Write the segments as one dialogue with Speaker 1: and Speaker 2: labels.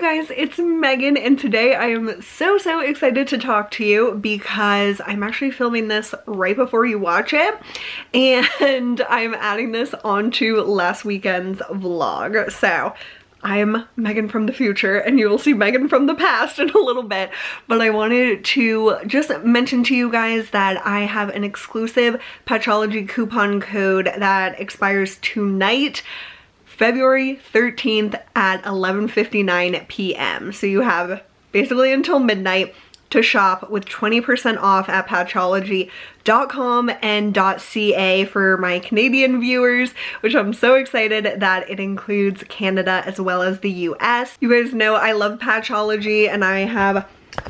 Speaker 1: guys, it's Megan, and today I am so excited to talk to you because I'm actually filming this right before you watch it, and I'm adding this onto last weekend's vlog. So I'm Megan from the future and you will see Megan from the past in a little bit, but I wanted to just mention to you guys that I have an exclusive Petrology coupon code that expires tonight, February 13th at 11:59 p.m. So you have basically until midnight to shop with 20% off at Petrology.com and .ca for my Canadian viewers, which I'm so excited that it includes Canada as well as the US. You guys know I love Petrology and I have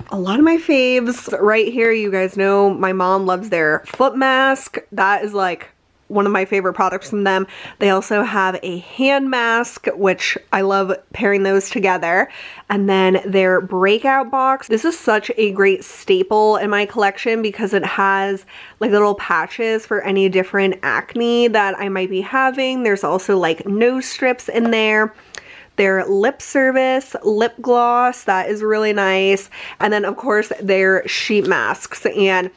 Speaker 1: a lot of my faves right here. You guys know my mom loves their foot mask. That is like one of my favorite products from them. They also have a hand mask, which I love pairing those together. And then their breakout box. This is such a great staple in my collection because it has like little patches for any different acne that I might be having. There's also like nose strips in there. Their lip service, lip gloss, that is really nice. And then of course their sheet masks, and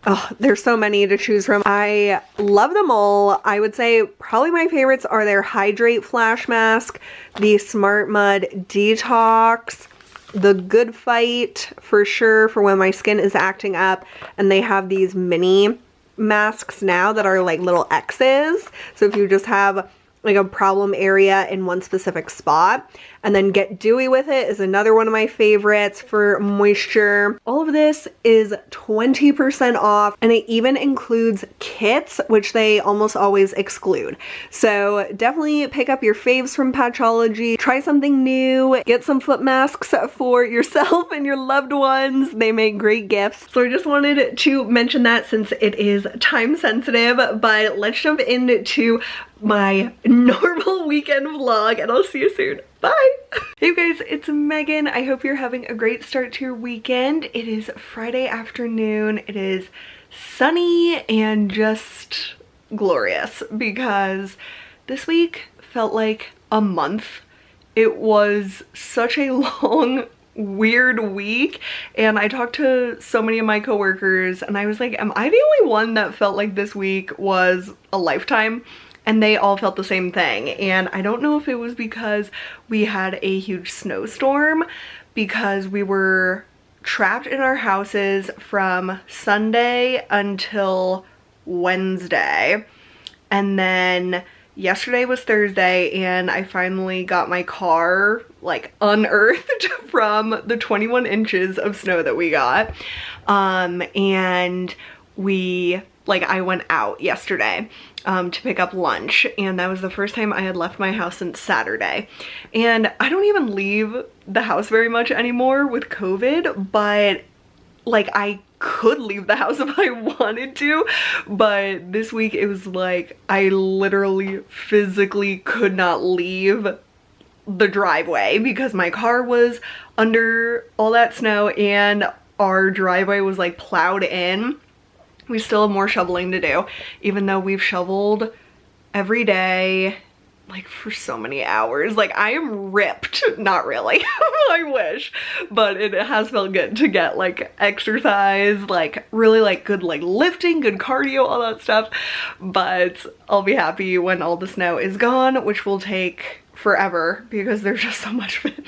Speaker 1: oh, there's so many to choose from. I love them all. I would say probably my favorites are their Hydrate Flash Mask, the Smart Mud Detox, the Good Fight for sure for when my skin is acting up, and they have these mini masks now that are like little X's. So if you just have like a problem area in one specific spot. And then Get Dewy With It is another one of my favorites for moisture. All of this is 20% off, and it even includes kits, which they almost always exclude. So definitely pick up your faves from Petrology. Try something new. Get some foot masks for yourself and your loved ones. They make great gifts. So I just wanted to mention that since it is time sensitive, but let's jump into my normal weekend vlog and I'll see you soon. Bye! Hey you guys, it's Megan. I hope you're having a great start to your weekend. It is Friday afternoon. It is sunny and just glorious because this week felt like a month. It was such a long, weird week, and I talked to so many of my coworkers and I was like, am I the only one that felt like this week was a lifetime? And they all felt the same thing. And I don't know if it was because we had a huge snowstorm, because we were trapped in our houses from Sunday until Wednesday. And then yesterday was Thursday and I finally got my car like unearthed from the 21 inches of snow that we got. And I went out yesterday to pick up lunch, and that was the first time I had left my house since Saturday. And I don't even leave the house very much anymore with COVID, but like I could leave the house if I wanted to, but this week it was like I literally physically could not leave the driveway because my car was under all that snow and our driveway was like plowed in. We still have more shoveling to do, even though we've shoveled every day, like for so many hours. Like I am ripped, not really, I wish, but it has felt good to get like exercise, like really like good like lifting, good cardio, all that stuff. But I'll be happy when all the snow is gone, which will take forever because there's just so much of it.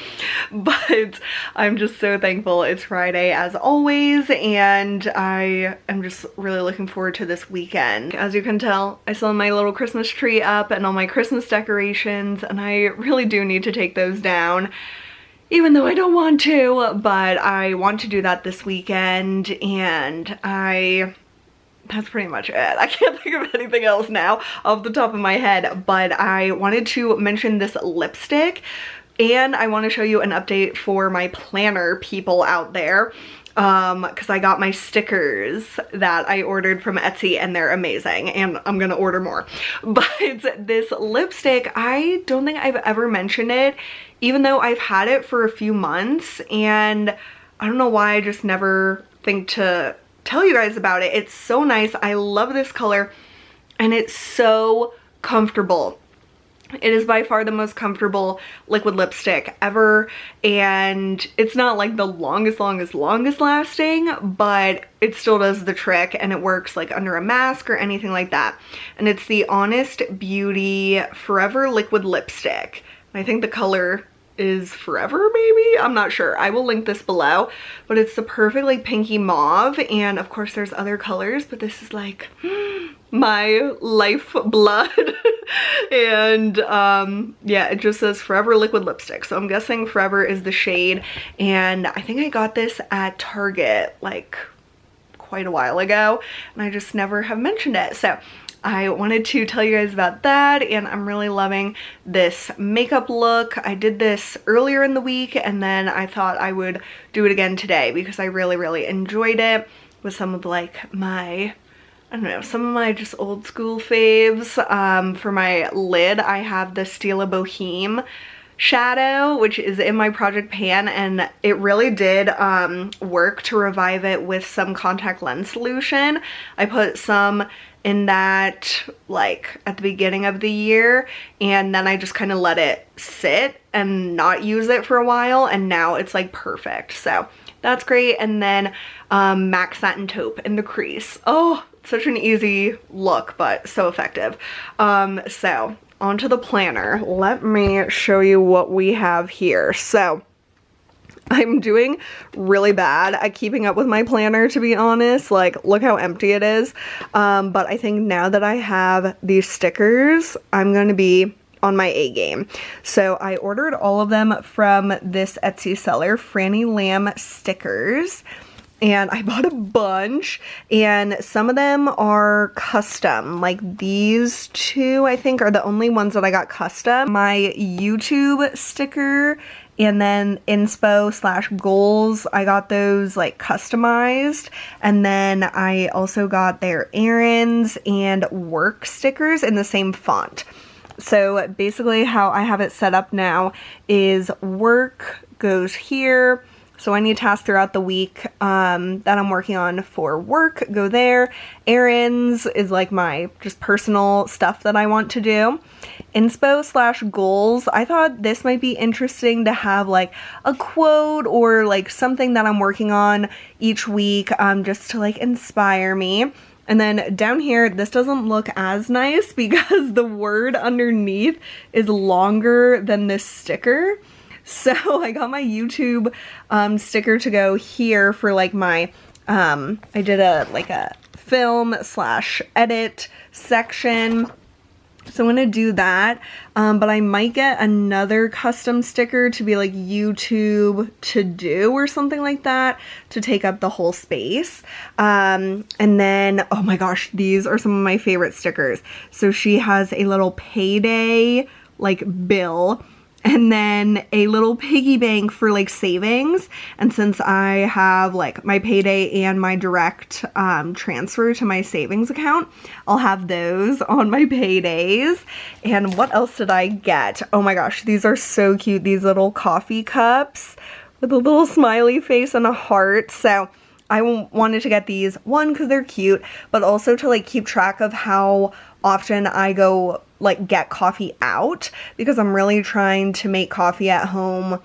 Speaker 1: But I'm just so thankful it's Friday as always, and I am just really looking forward to this weekend. As you can tell, I still have my little Christmas tree up and all my Christmas decorations, and I really do need to take those down, even though I don't want to, but I want to do that this weekend. And that's pretty much it. I can't think of anything else now off the top of my head, but I wanted to mention this lipstick, and I want to show you an update for my planner people out there, because I got my stickers that I ordered from Etsy and they're amazing, and I'm gonna order more. But this lipstick, I don't think I've ever mentioned it, even though I've had it for a few months, and I don't know why I just never think to tell you guys about it. It's so nice. I love this color and it's so comfortable. It is by far the most comfortable liquid lipstick ever, and it's not like the longest lasting, but it still does the trick, and it works like under a mask or anything like that. And it's the Honest Beauty Forever Liquid Lipstick. I think the color is Forever, maybe? I'm not sure. I will link this below, but it's the perfect like pinky mauve, and of course there's other colors, but this is like my lifeblood. And yeah, it just says Forever Liquid Lipstick, so I'm guessing Forever is the shade, and I think I got this at Target like quite a while ago, and I just never have mentioned it. So I wanted to tell you guys about that, and I'm really loving this makeup look. I did this earlier in the week, and then I thought I would do it again today because I really enjoyed it with some of like my, I don't know, some of my just old school faves. For my lid, I have the Stila Boheme shadow, which is in my project pan, and it really did work to revive it with some contact lens solution. I put some in that like at the beginning of the year, and then I just kind of let it sit and not use it for a while, and now it's like perfect. So that's great. And then MAC Satin Taupe in the crease. Oh, such an easy look, but so effective. So onto the planner. Let me show you what we have here. So I'm doing really bad at keeping up with my planner, to be honest. Like, look how empty it is. But I think now that I have these stickers, I'm going to be on my A game. So I ordered all of them from this Etsy seller, Franny Lamb Stickers. And I bought a bunch, and some of them are custom. Like these two, I think, are the only ones that I got custom. My YouTube sticker and then inspo/goals, I got those like customized. And then I also got their errands and work stickers in the same font. So basically how I have it set up now is work goes here. So any tasks throughout the week that I'm working on for work go there. Errands is like my just personal stuff that I want to do. Inspo/goals, I thought this might be interesting to have like a quote or like something that I'm working on each week, just to like inspire me. And then down here, this doesn't look as nice because the word underneath is longer than this sticker. So I got my YouTube sticker to go here for like my, I did a film/edit section. So I'm gonna do that, but I might get another custom sticker to be like YouTube to do or something like that to take up the whole space. And then, oh my gosh, these are some of my favorite stickers. So she has a little payday like bill, and then a little piggy bank for like savings. And since I have like my payday and my direct transfer to my savings account, I'll have those on my paydays. And what else did I get? Oh my gosh, these are so cute. These little coffee cups with a little smiley face and a heart. So I wanted to get these, one, because they're cute, but also to like keep track of how often I go like get coffee out, because I'm really trying to make coffee at home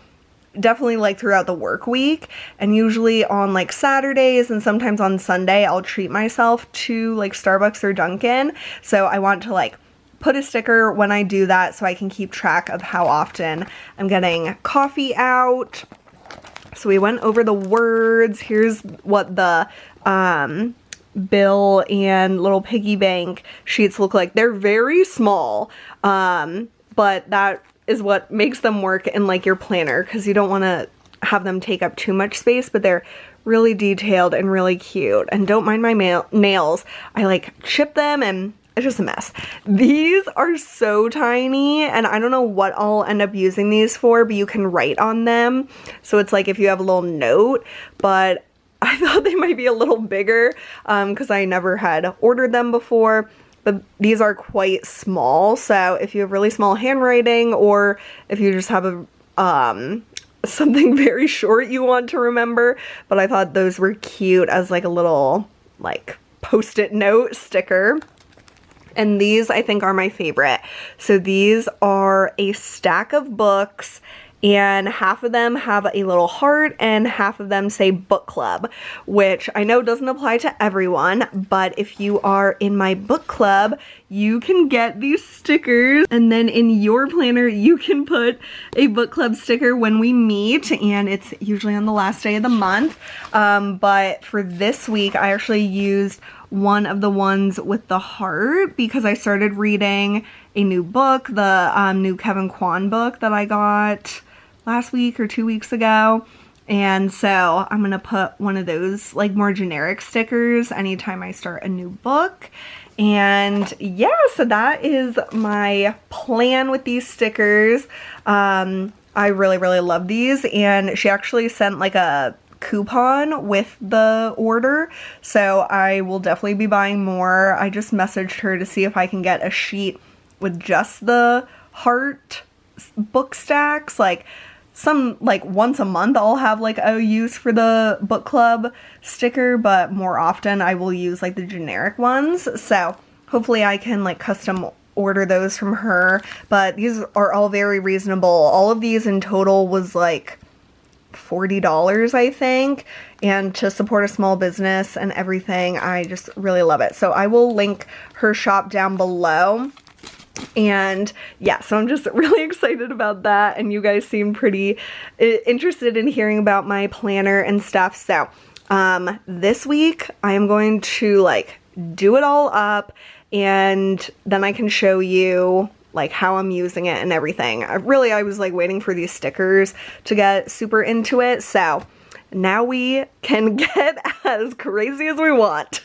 Speaker 1: definitely like throughout the work week, and usually on like Saturdays and sometimes on Sunday I'll treat myself to like Starbucks or Dunkin'. So I want to like put a sticker when I do that so I can keep track of how often I'm getting coffee out. So we went over the words. Here's what the bill and little piggy bank sheets look like. They're very small, but that is what makes them work in like your planner, because you don't want to have them take up too much space, but they're really detailed and really cute. And don't mind my nails. I like chip them and it's just a mess. These are so tiny, and I don't know what I'll end up using these for, but you can write on them. So it's like if you have a little note, but I thought they might be a little bigger because I never had ordered them before. But these are quite small, so if you have really small handwriting, or if you just have a something very short you want to remember. But I thought those were cute as like a little like post-it note sticker. And these I think are my favorite. So these are a stack of books, and half of them have a little heart and half of them say book club, which I know doesn't apply to everyone, but if you are in my book club, you can get these stickers, and then in your planner you can put a book club sticker when we meet, and it's usually on the last day of the month. But for this week I actually used one of the ones with the heart because I started reading a new book, the new Kevin Kwan book that I got last week or 2 weeks ago, and so I'm gonna put one of those like more generic stickers anytime I start a new book. And yeah, so that is my plan with these stickers. I really love these, and she actually sent like a coupon with the order, so I will definitely be buying more. I just messaged her to see if I can get a sheet with just the heart book stacks. Like once a month I'll have like a use for the book club sticker, but more often I will use like the generic ones. So hopefully I can like custom order those from her, but these are all very reasonable. All of these in total was like $40, I think, and to support a small business and everything, I just really love it. So I will link her shop down below. And yeah, so I'm just really excited about that, and you guys seem pretty interested in hearing about my planner and stuff. So this week I am going to like do it all up, and then I can show you like how I'm using it and everything. I was like waiting for these stickers to get super into it, so now we can get as crazy as we want.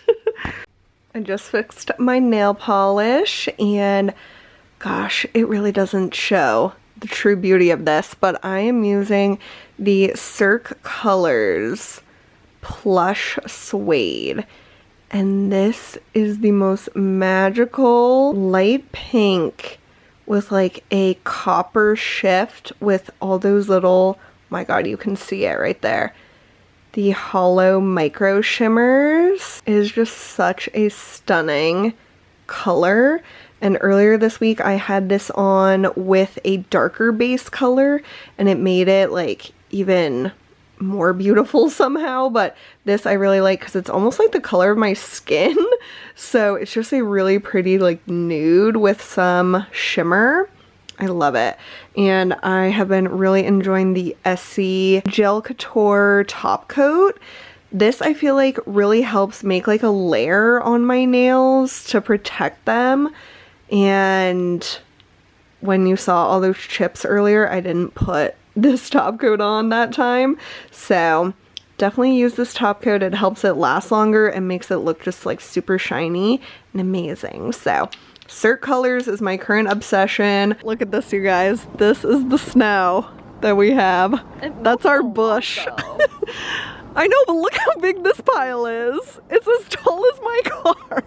Speaker 1: I just fixed my nail polish, and gosh, it really doesn't show the true beauty of this, but I am using the Cirque Colors Plush Suede, and this is the most magical light pink with like a copper shift with all those little, oh my god, you can see it right there. The hollow micro shimmers is just such a stunning color. And earlier this week I had this on with a darker base color, and it made it like even more beautiful somehow, but this I really like because it's almost like the color of my skin. So it's just a really pretty like nude with some shimmer. I love it. And I have been really enjoying the Essie Gel Couture Top Coat. This I feel like really helps make like a layer on my nails to protect them. And when you saw all those chips earlier, I didn't put this top coat on that time, so definitely use this top coat. It helps it last longer and makes it look just like super shiny and amazing. So Cirque Colors is my current obsession. Look at this, you guys. This is the snow that we have. That's our bush. I know, but look how big this pile is. It's as tall as my car.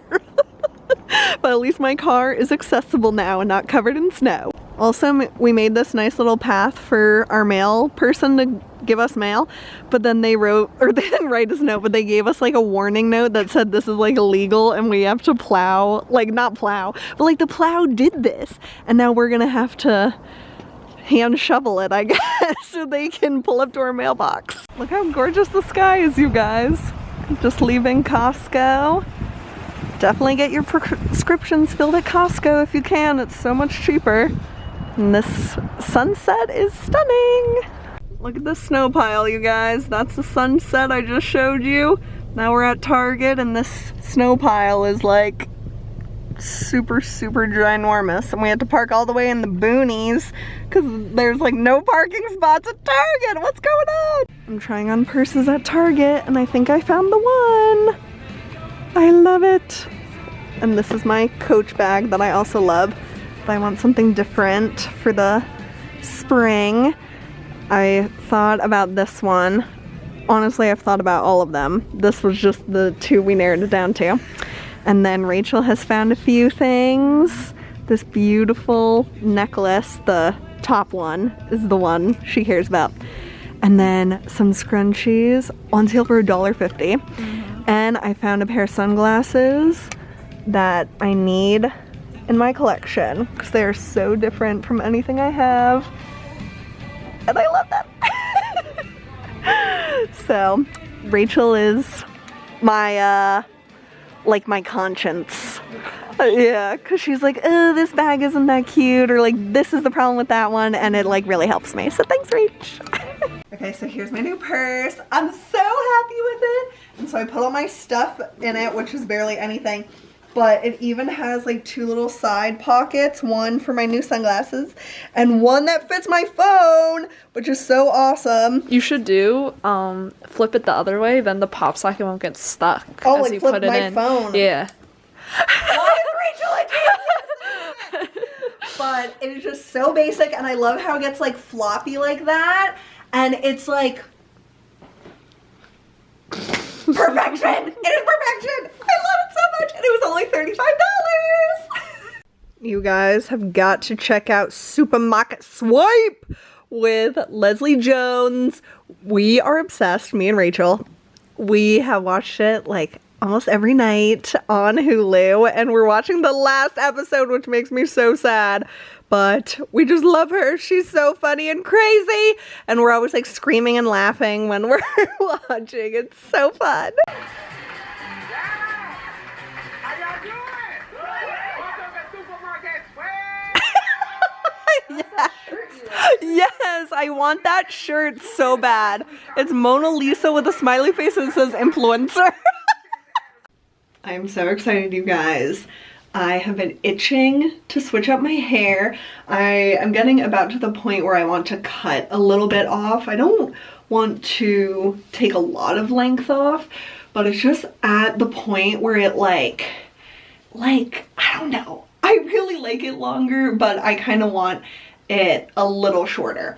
Speaker 1: But at least my car is accessible now and not covered in snow. Also, we made this nice little path for our mail person to give us mail, but then they wrote, or they didn't write us a note, but they gave us like a warning note that said this is like illegal and we have to plow, like not plow, but like the plow did this, and now we're gonna have to hand shovel it, I guess, so they can pull up to our mailbox. Look how gorgeous the sky is, you guys. Just leaving Costco. Definitely get your prescriptions filled at Costco if you can. It's so much cheaper. And this sunset is stunning. Look at the snow pile, you guys. That's the sunset I just showed you. Now we're at Target and this snow pile is like super ginormous, and we had to park all the way in the boonies because there's like no parking spots at Target. What's going on? I'm trying on purses at Target and I think I found the one. I love it. And this is my Coach bag that I also love, but I want something different for the spring. I thought about this one. Honestly, I've thought about all of them. This was just the two we narrowed it down to. And then Rachel has found a few things. This beautiful necklace, the top one, is the one she cares about. And then some scrunchies on sale for $1.50. And I found a pair of sunglasses that I need in my collection because they are so different from anything I have. And I love them. So Rachel is my like my conscience. Yeah, because she's like, oh, this bag isn't that cute, or like this is the problem with that one, and it like really helps me. So thanks, Rach. Okay, so here's my new purse. I'm so happy with it. And so I put all my stuff in it, which is barely anything. But it even has like 2 little side pockets, one for my new sunglasses and one that fits my phone, which is so awesome.
Speaker 2: You should do flip it the other way, then the pop socket won't get stuck.
Speaker 1: Oh, like flip my phone.
Speaker 2: Yeah.
Speaker 1: Why is Rachel a genius? But it is just so basic, and I love how it gets like floppy like that, and it's like perfection. It is perfection. I love it so much, and it was only $35. You guys have got to check out Supermarket Swipe with Leslie Jones. We are obsessed, me and Rachel. We have watched it like almost every night on Hulu, and we're watching the last episode, which makes me so sad, but we just love her. She's so funny and crazy, and we're always like screaming and laughing when we're watching. It's so fun. Yes. Yes, I want that shirt so bad. It's Mona Lisa with a smiley face and it says influencer. I am so excited, you guys. I have been itching to switch up my hair. I am getting about to the point where I want to cut a little bit off. I don't want to take a lot of length off, but it's just at the point where it like, I don't know. I really like it longer, but I kind of want it a little shorter.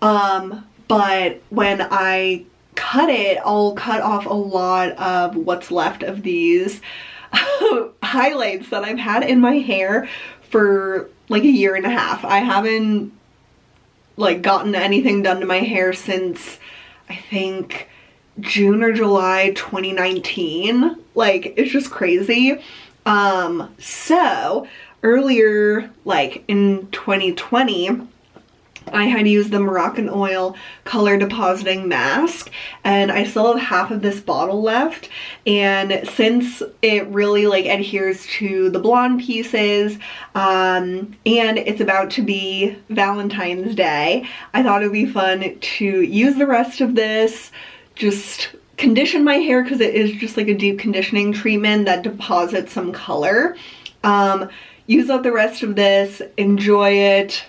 Speaker 1: But when I cut it, I'll cut off a lot of what's left of these highlights that I've had in my hair for like 1.5 years. I haven't like gotten anything done to my hair since I think June or July 2019. Like, it's just crazy. So earlier, like in 2020, I had used the Moroccan Oil color depositing mask, and I still have half of this bottle left, and since it really like adheres to the blonde pieces, and it's about to be Valentine's Day, I thought it would be fun to use the rest of this, just condition my hair, because it is just like a deep conditioning treatment that deposits some color. Use up the rest of this, enjoy it,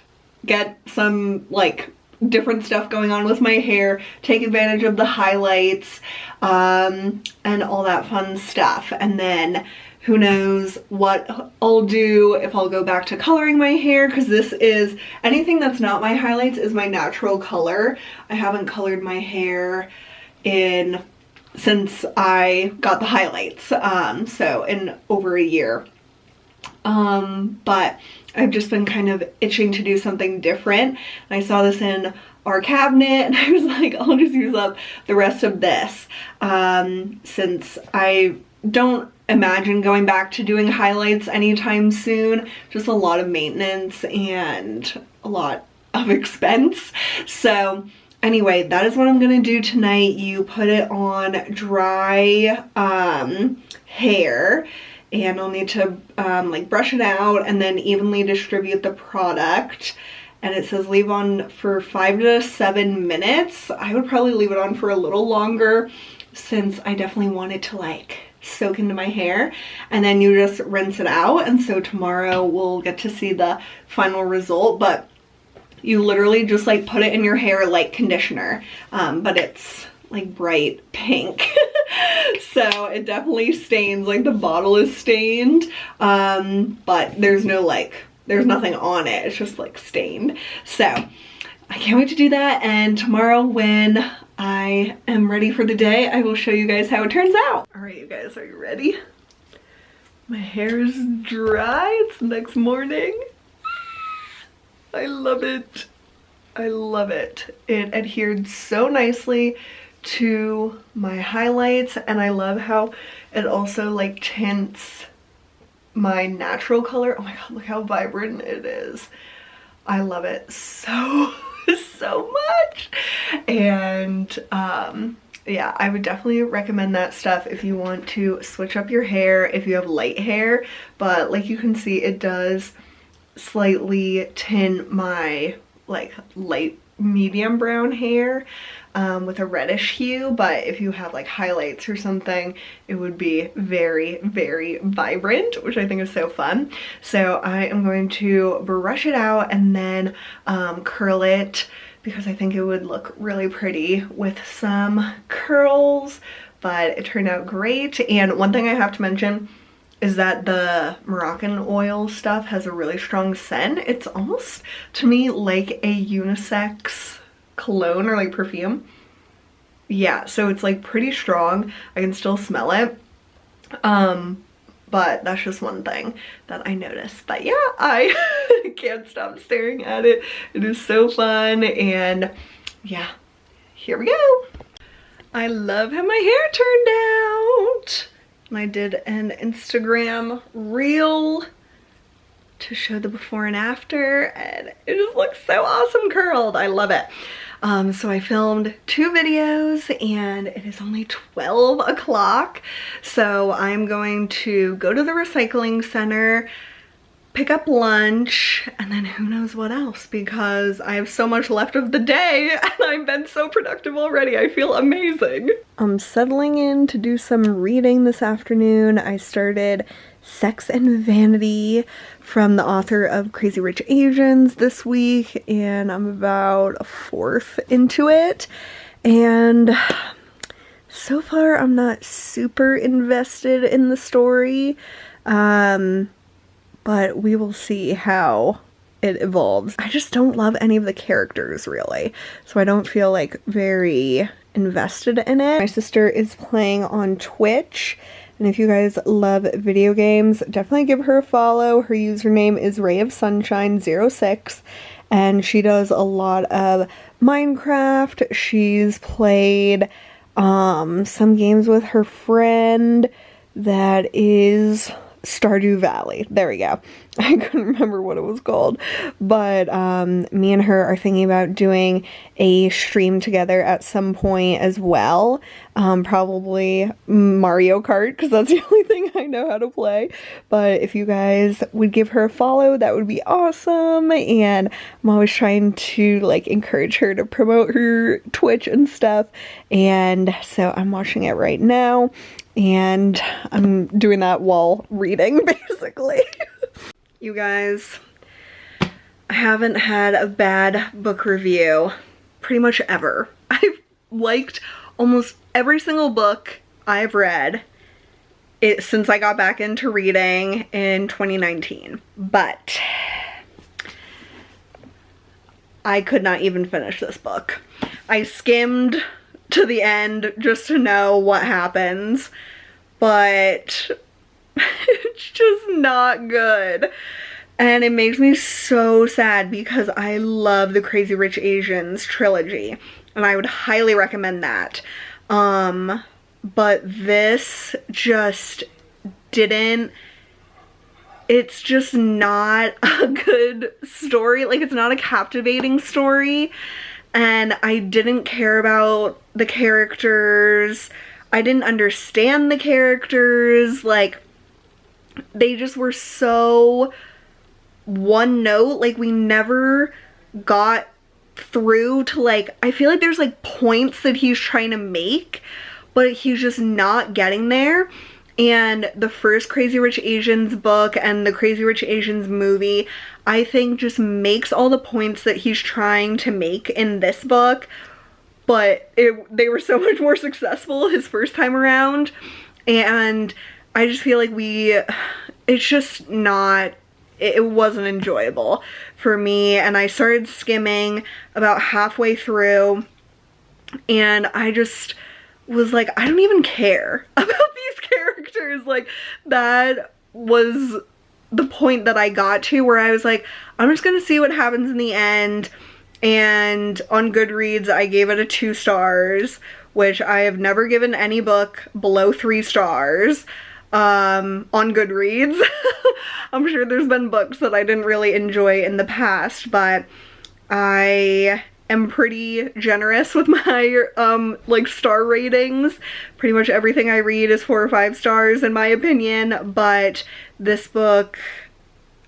Speaker 1: get some like different stuff going on with my hair, take advantage of the highlights, and all that fun stuff. And then who knows what I'll do, if I'll go back to coloring my hair, because this is, anything that's not my highlights is my natural color. I haven't colored my hair since I got the highlights, so in over 1 year. But I've just been kind of itching to do something different. And I saw this in our cabinet and I was like, I'll just use up the rest of this, since I don't imagine going back to doing highlights anytime soon. Just a lot of maintenance and a lot of expense. So anyway, that is what I'm gonna do tonight. You put it on dry hair, and I'll need to like brush it out and then evenly distribute the product. And it says leave on for 5 to 7 minutes. I would probably leave it on for a little longer, since I definitely want it to like soak into my hair, and then you just rinse it out. And so tomorrow we'll get to see the final result. But you literally just like put it in your hair like conditioner, but it's like bright pink. So it definitely stains, like the bottle is stained, but there's nothing on it, it's just like stained. So I can't wait to do that, and tomorrow when I am ready for the day, I will show you guys how it turns out. All right, you guys, are you ready? My hair is dry, it's the next morning. I love it. I love it. It adhered so nicely to my highlights, and I love how it also like tints my natural color. Oh my god, look how vibrant it is. I love it so so much. And yeah, I would definitely recommend that stuff if you want to switch up your hair, if you have light hair. But like you can see, it does slightly tint my like light medium brown hair with a reddish hue, but if you have like highlights or something, it would be very, very vibrant, which I think is so fun. So I am going to brush it out and then curl it, because I think it would look really pretty with some curls, but it turned out great. And one thing I have to mention is that the Moroccan oil stuff has a really strong scent. It's almost, to me, like a unisex cologne or like perfume. Yeah, so it's like pretty strong. I can still smell it. But that's just one thing that I noticed. But yeah, I can't stop staring at it. It is so fun. And yeah, here we go. I love how my hair turned out. And I did an Instagram reel to show the before and after, and it just looks so awesome curled. I love it. So I filmed 2 videos and it is only 12 o'clock. So I'm going to go to the recycling center, pick up lunch, and then who knows what else, because I have so much left of the day and I've been so productive already. I feel amazing. I'm settling in to do some reading this afternoon. I started Sex and Vanity from the author of Crazy Rich Asians this week, and I'm about a fourth into it, and so far I'm not super invested in the story, but we will see how it evolves. I just don't love any of the characters really, so I don't feel like very invested in it. My sister is playing on Twitch, and if you guys love video games, definitely give her a follow. Her username is Ray of Sunshine 06, and she does a lot of Minecraft. She's played some games with her friend that is Stardew Valley. There we go. I couldn't remember what it was called, but me and her are thinking about doing a stream together at some point as well. Probably Mario Kart, because that's the only thing I know how to play. But if you guys would give her a follow, that would be awesome. And I'm always trying to like encourage her to promote her Twitch and stuff, and so I'm watching it right now. And I'm doing that while reading, basically. You guys, I haven't had a bad book review pretty much ever. I've liked almost every single book I've read since I got back into reading in 2019. But I could not even finish this book. I skimmed to the end just to know what happens, but it's just not good. And it makes me so sad because I love the Crazy Rich Asians trilogy and I would highly recommend that. But this just didn't, it's just not a good story. Like, it's not a captivating story. And I didn't care about the characters. I didn't understand the characters. Like, they just were so one note. Like, we never got through to, like, I feel like there's like points that he's trying to make, but he's just not getting there. And the first Crazy Rich Asians book and the Crazy Rich Asians movie, I think, just makes all the points that he's trying to make in this book, but they were so much more successful his first time around. And I just feel like it's just not, it wasn't enjoyable for me. And I started skimming about halfway through, and I just was like, I don't even care about these characters. Like, that was the point that I got to where I was like, I'm just gonna see what happens in the end. And on Goodreads, I gave it a 2 stars, which I have never given any book below 3 stars. on Goodreads. I'm sure there's been books that I didn't really enjoy in the past, but I am pretty generous with my like star ratings. Pretty much everything I read is 4 or 5 stars in my opinion, but this book,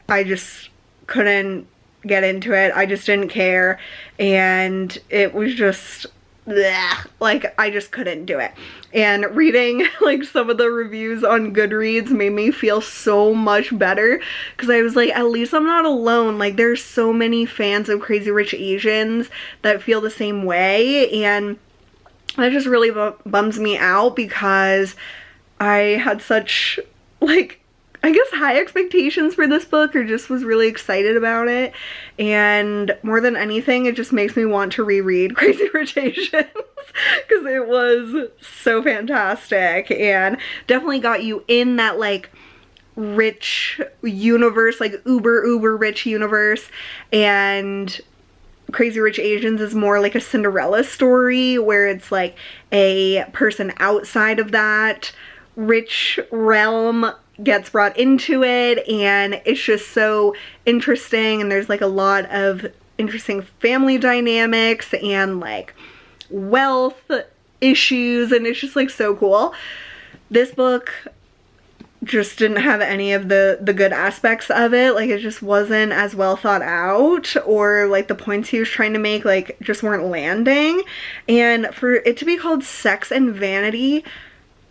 Speaker 1: I just couldn't get into it. I just didn't care, and it was just bleh, like I just couldn't do it. And reading like some of the reviews on Goodreads made me feel so much better, because I was like, at least I'm not alone. Like there's so many fans of Crazy Rich Asians that feel the same way, and that just really bums me out, because I had such like, I guess, high expectations for this book, or just was really excited about it. And more than anything, it just makes me want to reread Crazy Rich Asians, because it was so fantastic and definitely got you in that like rich universe, like uber rich universe. And Crazy Rich Asians is more like a Cinderella story, where it's like a person outside of that rich realm gets brought into it, and it's just so interesting, and there's like a lot of interesting family dynamics and like wealth issues, and it's just like so cool. This book just didn't have any of the good aspects of it. Like it just wasn't as well thought out, or like the points he was trying to make like just weren't landing. And for it to be called Sex and Vanity,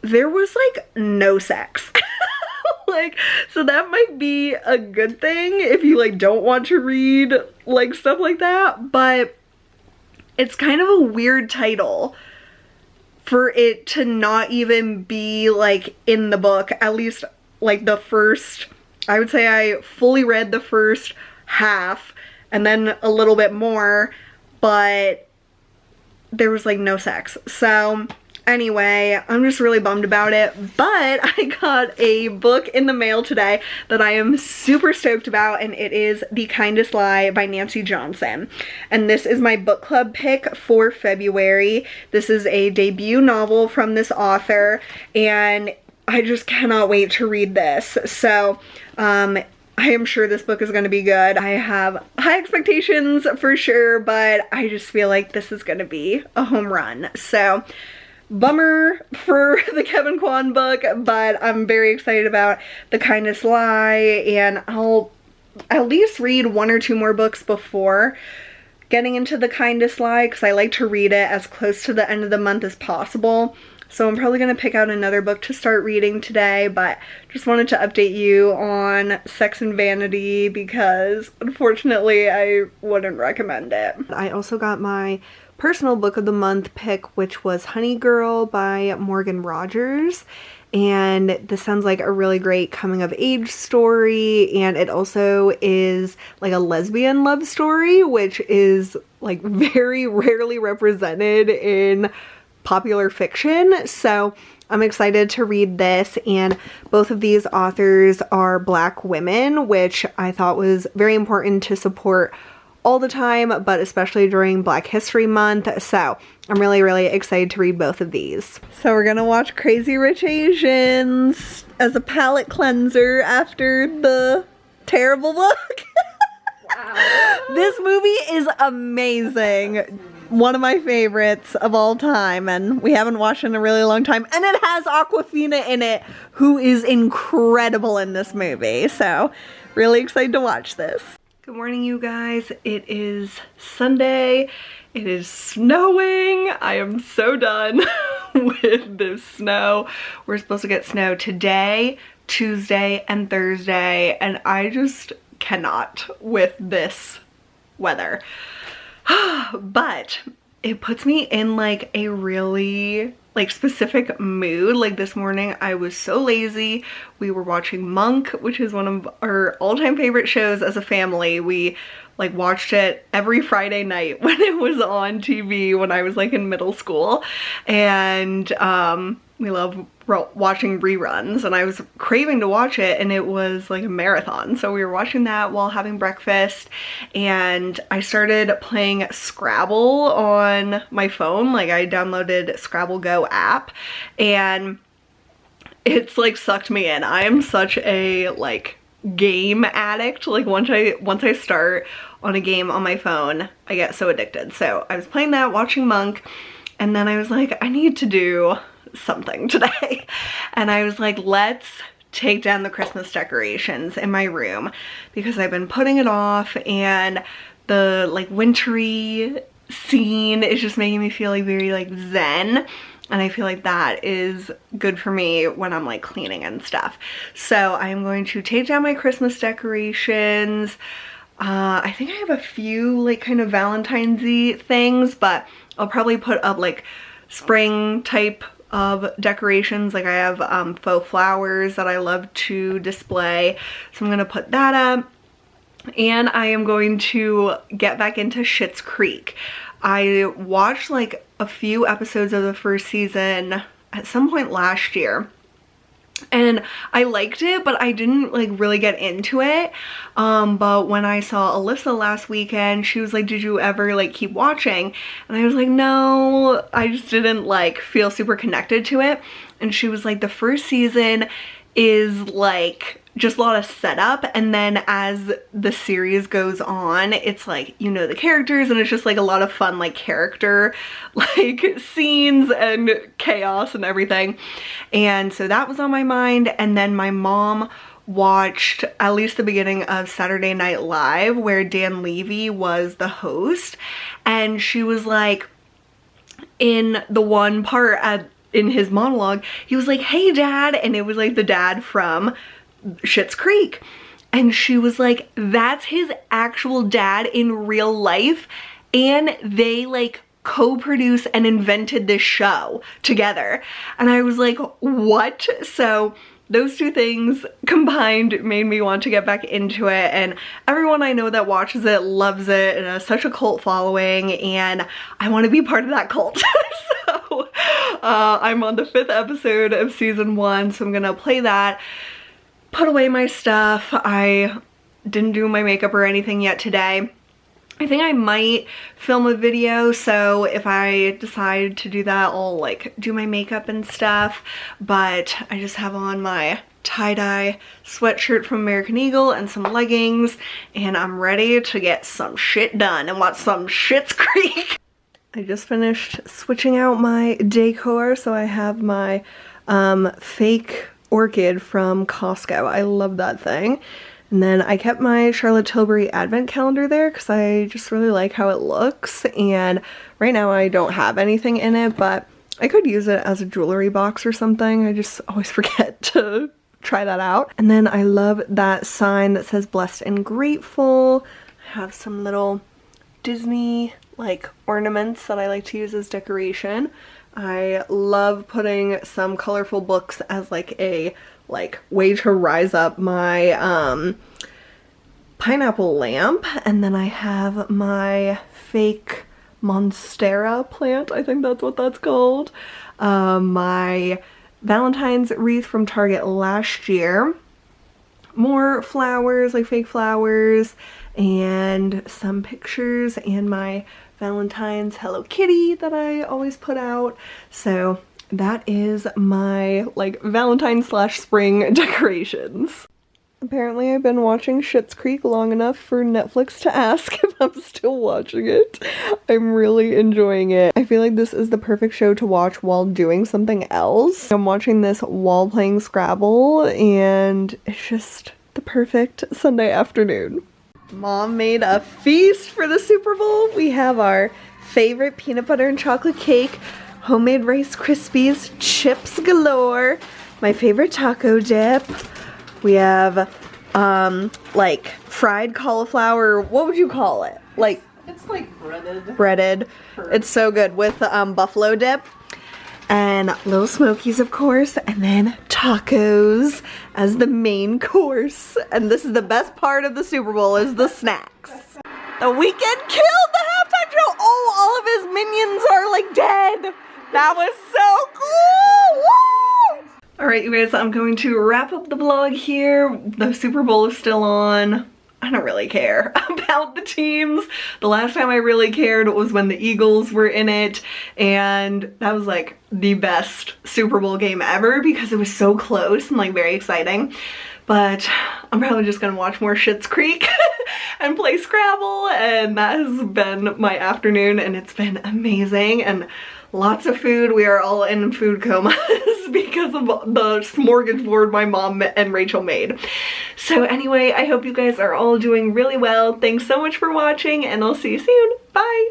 Speaker 1: there was like no sex. Like, so that might be a good thing if you like don't want to read like stuff like that, but it's kind of a weird title for it to not even be like in the book. At least like the first, I would say I fully read the first half and then a little bit more, but there was like no sex. So anyway, I'm just really bummed about it, but I got a book in the mail today that I am super stoked about, and it is The Kindest Lie by Nancy Johnson. And this is my book club pick for February. This is a debut novel from this author, and I just cannot wait to read this. So, I am sure this book is going to be good. I have high expectations for sure, but I just feel like this is going to be a home run. So, bummer for the Kevin Kwan book, but I'm very excited about The Kindest Lie, and I'll at least read 1 or 2 more books before getting into The Kindest Lie, because I like to read it as close to the end of the month as possible. So I'm probably going to pick out another book to start reading today, but just wanted to update you on Sex and Vanity, because unfortunately I wouldn't recommend it. I also got my personal book of the month pick, which was Honey Girl by Morgan Rogers, and this sounds like a really great coming of age story, and it also is like a lesbian love story, which is like very rarely represented in popular fiction. So I'm excited to read this, and both of these authors are Black women, which I thought was very important to support all the time, but especially during Black History Month. So I'm really excited to read both of these. So we're gonna watch Crazy Rich Asians as a palate cleanser after the terrible book. Wow. This movie is amazing. One of my favorites of all time, and we haven't watched it in a really long time, and it has Awkwafina in it, who is incredible in this movie. So really excited to watch this. Good morning, you guys. It is Sunday. It is snowing. I am so done with this snow. We're supposed to get snow today, Tuesday, and Thursday, and I just cannot with this weather. But it puts me in like a really like specific mood. Like this morning I was so lazy. We were watching Monk, which is one of our all-time favorite shows as a family. We like watched it every Friday night when it was on TV when I was like in middle school, and we love watching reruns, and I was craving to watch it, and it was like a marathon. So we were watching that while having breakfast, and I started playing Scrabble on my phone. Like I downloaded Scrabble Go app, and it's like sucked me in. I am such a like game addict. Like once I start on a game on my phone, I get so addicted. So I was playing that, watching Monk, and then I was like, I need to do something today. And I was like, let's take down the Christmas decorations in my room because I've been putting it off, and the like wintry scene is just making me feel like very like zen, and I feel like that is good for me when I'm like cleaning and stuff. So I'm going to take down my Christmas decorations. I think I have a few like kind of Valentine's-y things, but I'll probably put up like spring type of decorations. Like I have faux flowers that I love to display, so I'm gonna put that up. And I am going to get back into Schitt's Creek. I watched like a few episodes of the first season at some point last year, and I liked it, but I didn't like really get into it. But when I saw Alyssa last weekend, she was like, did you ever like keep watching? And I was like, no, I just didn't like feel super connected to it. And she was like, the first season is like just a lot of setup, and then as the series goes on, it's like, you know, the characters, and it's just like a lot of fun like character like scenes and chaos and everything. And so that was on my mind. And then my mom watched at least the beginning of Saturday Night Live, where Dan Levy was the host, and she was like, in the one part in his monologue, he was like, hey dad, and it was like the dad from Schitt's Creek, and she was like, that's his actual dad in real life, and they like co-produced and invented this show together. And I was like, what? So those two things combined made me want to get back into it, and everyone I know that watches it loves it, and has such a cult following, and I want to be part of that cult. So I'm on the 5th episode of season 1, so I'm gonna play that, put away my stuff. I didn't do my makeup or anything yet today. I think I might film a video, so if I decide to do that, I'll like do my makeup and stuff. But I just have on my tie-dye sweatshirt from American Eagle and some leggings, and I'm ready to get some shit done and watch some Schitt's Creek. I just finished switching out my decor, so I have my fake orchid from Costco. I love that thing. And then I kept my Charlotte Tilbury advent calendar there because I just really like how it looks. And right now I don't have anything in it, but I could use it as a jewelry box or something. I just always forget to try that out. And then I love that sign that says blessed and grateful. I have some little Disney like ornaments that I like to use as decoration. I love putting some colorful books as like a way to rise up my pineapple lamp. And then I have my fake monstera plant, I think that's what that's called. My Valentine's wreath from Target last year. More flowers, like fake flowers, and some pictures, and my Valentine's Hello Kitty that I always put out. So that is my like Valentine / spring decorations. Apparently I've been watching Schitt's Creek long enough for Netflix to ask if I'm still watching it. I'm really enjoying it. I feel like this is the perfect show to watch while doing something else. I'm watching this while playing Scrabble, and it's just the perfect Sunday afternoon. Mom made a feast for the Super Bowl. We have our favorite peanut butter and chocolate cake, homemade Rice Krispies, chips galore, my favorite taco dip. We have like fried cauliflower, what would you call it? Like,
Speaker 3: it's like breaded.
Speaker 1: Breaded. It's so good with buffalo dip. And Little Smokies, of course, and then tacos as the main course. And this is the best part of the Super Bowl, is the snacks. The Weeknd killed the halftime show. Oh, all of his minions are like dead. That was so cool. Woo! All right, you guys, I'm going to wrap up the vlog here. The Super Bowl is still on. I don't really care about the teams. The last time I really cared was when the Eagles were in it, and that was like the best Super Bowl game ever because it was so close and like very exciting. But I'm probably just gonna watch more Schitt's Creek and play Scrabble, and that has been my afternoon, and it's been amazing. And lots of food. We are all in food comas because of the smorgasbord my mom and Rachel made. So anyway, I hope you guys are all doing really well. Thanks so much for watching, and I'll see you soon. Bye!